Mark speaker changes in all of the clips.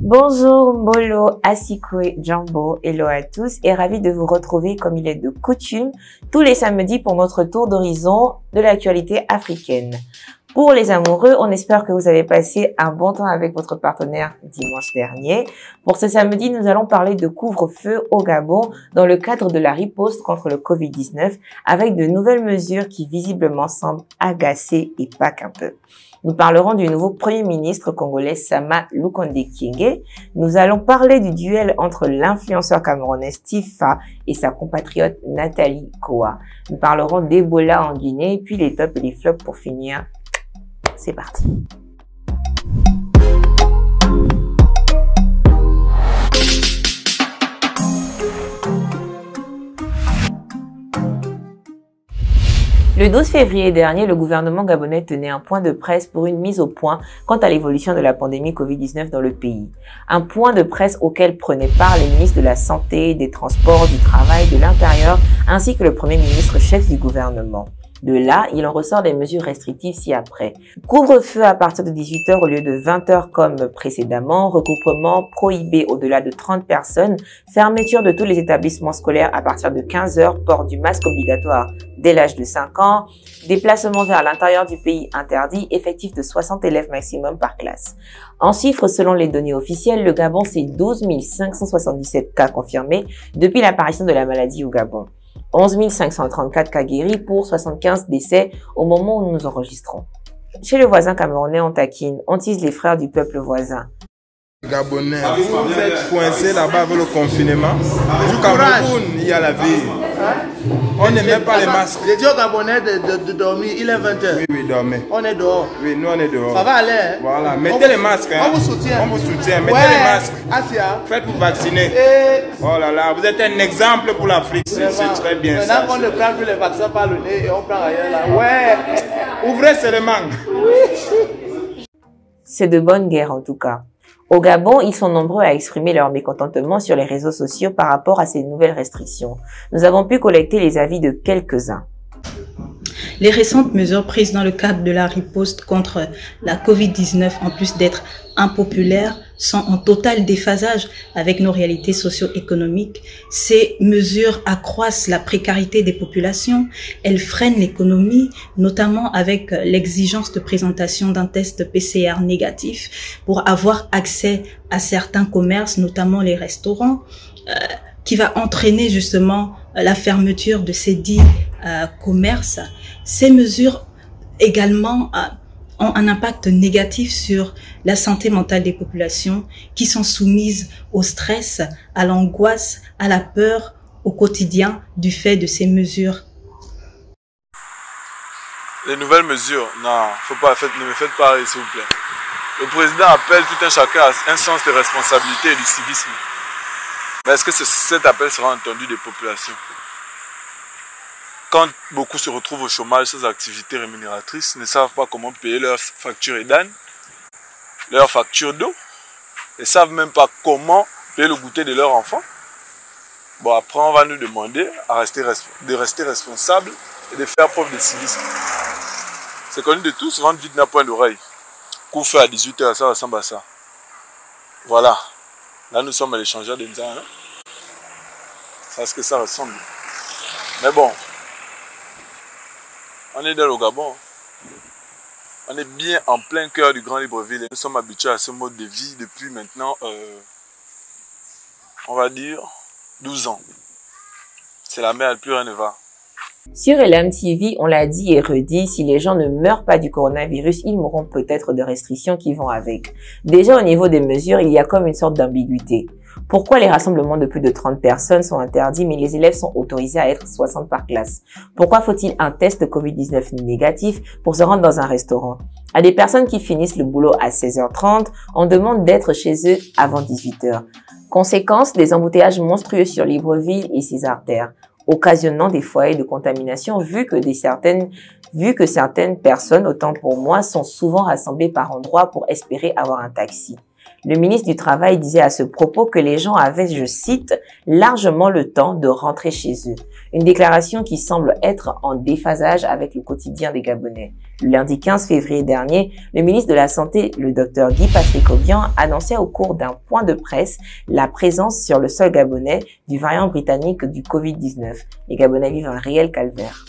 Speaker 1: Bonjour Mbolo, Asikwe, Jambo, hello à tous et ravi de vous retrouver comme il est de coutume tous les samedis pour notre tour d'horizon de l'actualité africaine. Pour les amoureux, on espère que vous avez passé un bon temps avec votre partenaire dimanche dernier. Pour ce samedi, nous allons parler de couvre-feu au Gabon dans le cadre de la riposte contre le Covid-19 avec de nouvelles mesures qui visiblement semblent agacer et pas qu'un peu. Nous parlerons du nouveau Premier ministre congolais Sama Lukonde Kyenge. Nous allons parler du duel entre l'influenceur camerounais Tifa et sa compatriote Nathalie Koa. Nous parlerons d'Ebola en Guinée, puis les tops et les flops pour finir. C'est parti. Le 12 février dernier, le gouvernement gabonais tenait un point de presse pour une mise au point quant à l'évolution de la pandémie Covid-19 dans le pays. Un point de presse auquel prenaient part les ministres de la Santé, des Transports, du Travail, de l'Intérieur, ainsi que le Premier ministre chef du gouvernement. De là, il en ressort des mesures restrictives ci-après. Couvre-feu à partir de 18h au lieu de 20h comme précédemment, regroupement prohibé au-delà de 30 personnes, fermeture de tous les établissements scolaires à partir de 15h, port du masque obligatoire dès l'âge de 5 ans, déplacement vers l'intérieur du pays interdit, effectif de 60 élèves maximum par classe. En chiffres, selon les données officielles, le Gabon, c'est 12 577 cas confirmés depuis l'apparition de la maladie au Gabon. 11 534 cas guéris pour 75 décès au moment où nous enregistrons. Chez le voisin camerounais, on taquine, on tease les frères du peuple voisin.
Speaker 2: Gabonais, vous êtes coincés là-bas avec le confinement. Du Cameroun, il y a la vie. On ne met pas les masques.
Speaker 3: J'ai dit aux Gabonais de dormir, il est 20h.
Speaker 2: Oui, dormez.
Speaker 3: On est dehors.
Speaker 2: Oui, nous on est dehors.
Speaker 3: Ça va aller, hein?
Speaker 2: Voilà, mettez les masques. Hein.
Speaker 3: On vous soutient.
Speaker 2: On vous soutient, mettez les masques.
Speaker 3: Asia.
Speaker 2: Faites-vous vacciner. Oh là là, vous êtes un exemple pour l'Afrique. C'est très bien ça.
Speaker 3: Maintenant qu'on ne prend plus les vaccins par le nez et on prend ailleurs là. Ouais.
Speaker 2: Ouvrez seulement.
Speaker 1: C'est de bonne guerre en tout cas. Au Gabon, ils sont nombreux à exprimer leur mécontentement sur les réseaux sociaux par rapport à ces nouvelles restrictions. Nous avons pu collecter les avis de quelques-uns.
Speaker 4: Les récentes mesures prises dans le cadre de la riposte contre la Covid-19, en plus d'être impopulaires, sont en total déphasage avec nos réalités socio-économiques. Ces mesures accroissent la précarité des populations, elles freinent l'économie, notamment avec l'exigence de présentation d'un test PCR négatif pour avoir accès à certains commerces, notamment les restaurants, qui va entraîner justement la fermeture de ces dits commerces. Ces mesures également ont un impact négatif sur la santé mentale des populations qui sont soumises au stress, à l'angoisse, à la peur au quotidien du fait de ces mesures.
Speaker 5: Les nouvelles mesures, non, ne me faites pas rire s'il vous plaît. Le président appelle tout un chacun à un sens de responsabilité et du civisme. Mais est-ce que cet appel sera entendu des populations? Quand beaucoup se retrouvent au chômage sans activité rémunératrice, ne savent pas comment payer leurs factures d'âne, leurs factures d'eau, ne savent même pas comment payer le goûter de leurs enfants. Bon, après, on va nous demander de rester responsables et de faire preuve de civisme. C'est connu de tous, vendre vite d'un point d'oreille. Couvre-feu à 18h, ça ressemble à ça. Voilà. Là, nous sommes à l'échangeur de Nzan. C'est ce que ça ressemble. Mais bon. On est dans le Gabon. On est bien en plein cœur du Grand Libreville. Et nous sommes habitués à ce mode de vie depuis maintenant, on va dire, 12 ans. C'est la merde, plus rien ne va.
Speaker 1: Sur LM TV, on l'a dit et redit, si les gens ne meurent pas du coronavirus, ils mourront peut-être de restrictions qui vont avec. Déjà au niveau des mesures, il y a comme une sorte d'ambiguïté. Pourquoi les rassemblements de plus de 30 personnes sont interdits mais les élèves sont autorisés à être 60 par classe? Pourquoi faut-il un test Covid-19 négatif pour se rendre dans un restaurant? À des personnes qui finissent le boulot à 16h30, on demande d'être chez eux avant 18h. Conséquence, des embouteillages monstrueux sur Libreville et ses artères, occasionnant des foyers de contamination vu que certaines personnes, autant pour moi, sont souvent rassemblées par endroits pour espérer avoir un taxi. Le ministre du Travail disait à ce propos que les gens avaient, je cite, largement le temps de rentrer chez eux. Une déclaration qui semble être en déphasage avec le quotidien des Gabonais. Le lundi 15 février dernier, le ministre de la Santé, le Dr Guy Patrick Obiang, annonçait au cours d'un point de presse la présence sur le sol gabonais du variant britannique du Covid-19. Les Gabonais vivent un réel calvaire.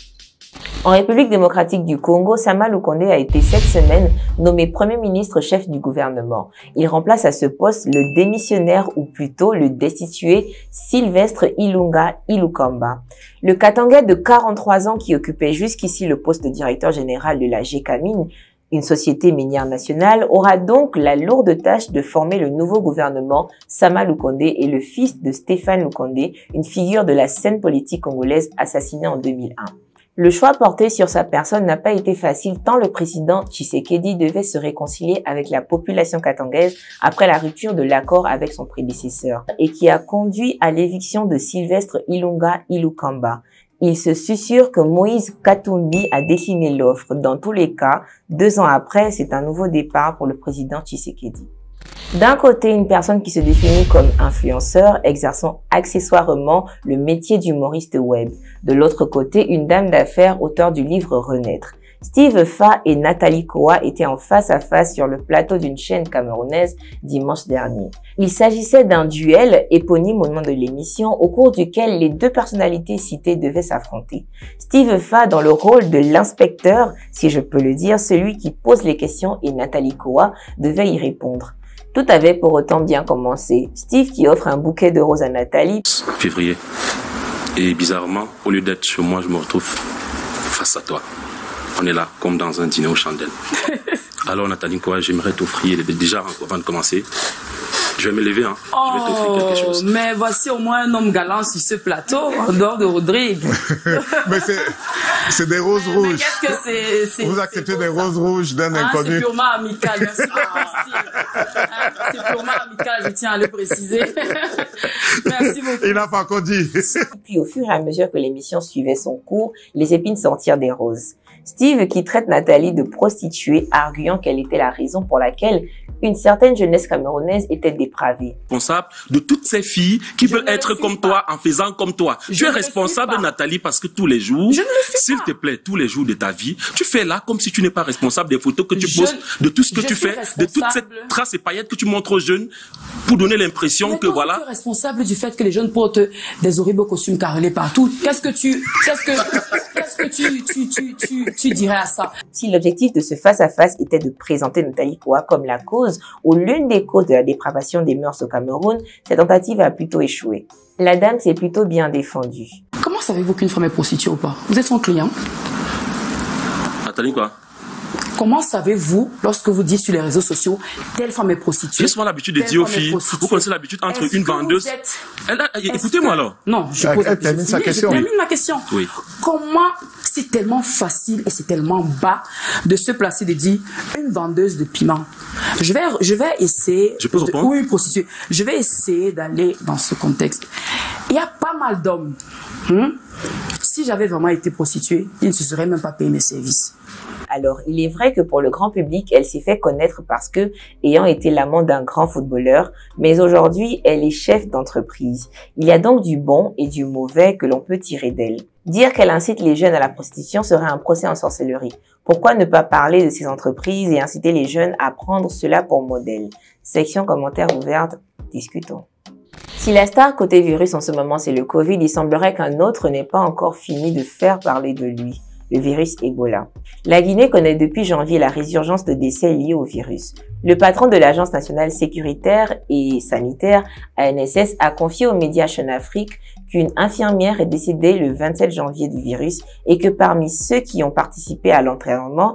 Speaker 1: En République démocratique du Congo, Sama Lukonde a été cette semaine nommé Premier ministre chef du gouvernement. Il remplace à ce poste le démissionnaire ou plutôt le destitué Sylvestre Ilunga Ilukamba. Le Katangais de 43 ans qui occupait jusqu'ici le poste de directeur général de la GECAMINE, une société minière nationale, aura donc la lourde tâche de former le nouveau gouvernement. Sama Lukonde est le fils de Stéphane Lukonde, une figure de la scène politique congolaise assassinée en 2001. Le choix porté sur sa personne n'a pas été facile tant le président Tshisekedi devait se réconcilier avec la population katangaise après la rupture de l'accord avec son prédécesseur et qui a conduit à l'éviction de Sylvestre Ilunga Ilukamba. Il se susurre que Moïse Katumbi a décliné l'offre. Dans tous les cas, 2 ans après, c'est un nouveau départ pour le président Tshisekedi. D'un côté, une personne qui se définit comme influenceur, exerçant accessoirement le métier d'humoriste web. De l'autre côté, une dame d'affaires, auteure du livre Renaître. Steve Fa et Nathalie Koa étaient en face à face sur le plateau d'une chaîne camerounaise dimanche dernier. Il s'agissait d'un duel éponyme au nom de l'émission au cours duquel les deux personnalités citées devaient s'affronter. Steve Fa dans le rôle de l'inspecteur, si je peux le dire, celui qui pose les questions, et Nathalie Koa devait y répondre. Tout avait pour autant bien commencé. Steve qui offre un bouquet de roses à Nathalie.
Speaker 6: Février. Et bizarrement, au lieu d'être chez moi, je me retrouve face à toi. On est là, comme dans un dîner aux chandelles. Alors Nathalie, quoi, j'aimerais t'offrir, déjà avant de commencer, je vais me lever, hein. Je vais t'offrir quelque chose.
Speaker 7: Mais voici au moins un homme galant sur ce plateau, en dehors de Rodrigue.
Speaker 8: Mais c'est des roses rouges.
Speaker 7: Mais qu'est-ce que c'est?
Speaker 8: Vous acceptez des roses rouges d'un inconnu.
Speaker 7: C'est purement amical, merci c'est purement amical, je tiens à le préciser. Merci beaucoup.
Speaker 8: Il n'a pas encore dit.
Speaker 1: Puis au fur et à mesure que l'émission suivait son cours, les épines sortirent des roses. Steve qui traite Nathalie de prostituée, arguant qu'elle était la raison pour laquelle une certaine jeunesse camerounaise était dépravée.
Speaker 6: Responsable de toutes ces filles qui veulent être comme toi en faisant comme toi. Tu es responsable, Nathalie, parce que tous les jours, s'il te plaît, tous les jours de ta vie, tu fais là comme si tu n'es pas responsable des photos que tu postes, de tout ce que tu fais, de toute cette trace et paillettes que tu montres aux jeunes pour donner l'impression que voilà.
Speaker 7: Tu es responsable du fait que les jeunes portent des horribles costumes carrelés partout. Qu'est-ce que tu dirais à ça?
Speaker 1: Si l'objectif de ce face-à-face était de présenter Nathalie Koa comme la cause ou l'une des causes de la dépravation des mœurs au Cameroun, cette tentative a plutôt échoué. La dame s'est plutôt bien défendue.
Speaker 7: Comment savez-vous qu'une femme est prostituée ou pas? Vous êtes son client?
Speaker 6: Nathalie, quoi?
Speaker 7: Comment savez-vous, lorsque vous dites sur les réseaux sociaux, telle femme est prostituée?
Speaker 6: J'ai souvent l'habitude de dire aux filles, vous connaissez l'habitude entre une vendeuse... Écoutez-moi alors.
Speaker 7: Non, je pose la question. Je termine ma question.
Speaker 6: Oui.
Speaker 7: Comment c'est tellement facile et c'est tellement bas de se placer, de dire une vendeuse de piment? Je vais essayer...
Speaker 6: Je peux répondre?
Speaker 7: Oui, prostituée. Je vais essayer d'aller dans ce contexte. Il y a pas mal d'hommes. Si j'avais vraiment été prostituée, ils ne se seraient même pas payé mes services.
Speaker 1: Alors, il est vrai que pour le grand public, elle s'est fait connaître parce que, ayant été l'amant d'un grand footballeur, mais aujourd'hui, elle est chef d'entreprise. Il y a donc du bon et du mauvais que l'on peut tirer d'elle. Dire qu'elle incite les jeunes à la prostitution serait un procès en sorcellerie. Pourquoi ne pas parler de ces entreprises et inciter les jeunes à prendre cela pour modèle? Section commentaires ouverte, discutons. Si la star côté virus en ce moment c'est le Covid, il semblerait qu'un autre n'ait pas encore fini de faire parler de lui. Le virus Ebola. La Guinée connaît depuis janvier la résurgence de décès liés au virus. Le patron de l'Agence nationale sécuritaire et sanitaire, ANSS, a confié aux médias Jeune Afrique qu'une infirmière est décédée le 27 janvier du virus et que parmi ceux qui ont participé à l'entraînement,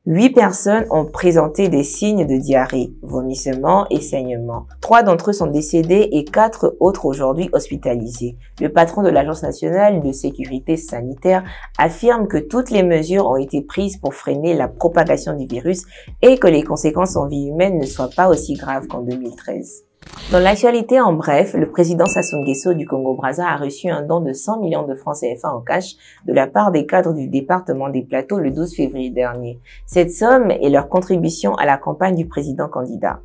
Speaker 1: 8 personnes ont présenté des signes de diarrhée, vomissements et saignements. 3 d'entre eux sont décédés et 4 autres aujourd'hui hospitalisés. Le patron de l'Agence nationale de sécurité sanitaire affirme que toutes les mesures ont été prises pour freiner la propagation du virus et que les conséquences en vie humaine ne soient pas aussi graves qu'en 2013. Dans l'actualité, en bref, le président Sassou Nguesso du Congo-Brazza a reçu un don de 100 millions de francs CFA en cash de la part des cadres du département des Plateaux le 12 février dernier. Cette somme est leur contribution à la campagne du président candidat.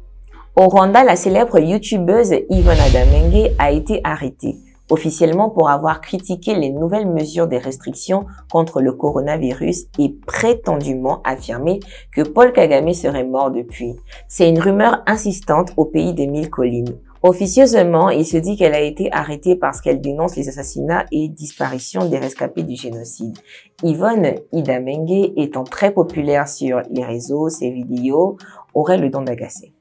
Speaker 1: Au Rwanda, la célèbre youtubeuse Yvonne Adamengue a été arrêtée, officiellement pour avoir critiqué les nouvelles mesures des restrictions contre le coronavirus et prétendument affirmé que Paul Kagame serait mort depuis. C'est une rumeur insistante au pays des 1000 collines. Officieusement, il se dit qu'elle a été arrêtée parce qu'elle dénonce les assassinats et disparitions des rescapés du génocide. Yvonne Adamengue, étant très populaire sur les réseaux, ses vidéos auraient le don d'agacer.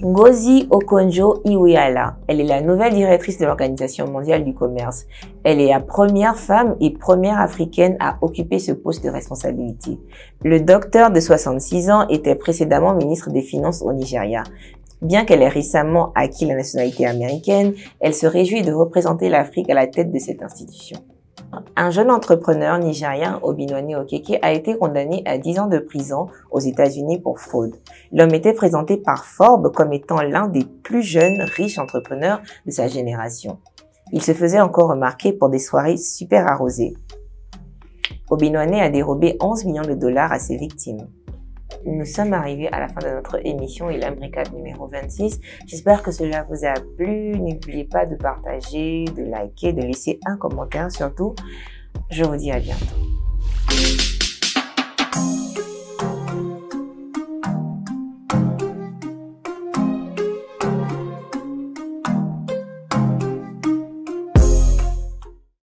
Speaker 1: Ngozi Okonjo-Iweala, elle est la nouvelle directrice de l'Organisation mondiale du commerce. Elle est la première femme et première africaine à occuper ce poste de responsabilité. Le docteur de 66 ans était précédemment ministre des Finances au Nigeria. Bien qu'elle ait récemment acquis la nationalité américaine, elle se réjouit de représenter l'Afrique à la tête de cette institution. Un jeune entrepreneur nigérien, Obinwani Okeke, a été condamné à 10 ans de prison aux États-Unis pour fraude. L'homme était présenté par Forbes comme étant l'un des plus jeunes riches entrepreneurs de sa génération. Il se faisait encore remarquer pour des soirées super arrosées. Obinwani a dérobé 11 millions de dollars à ses victimes. Nous sommes arrivés à la fin de notre émission Elam Recap numéro 26. J'espère que cela vous a plu. N'oubliez pas de partager, de liker, de laisser un commentaire surtout. Je vous dis à bientôt.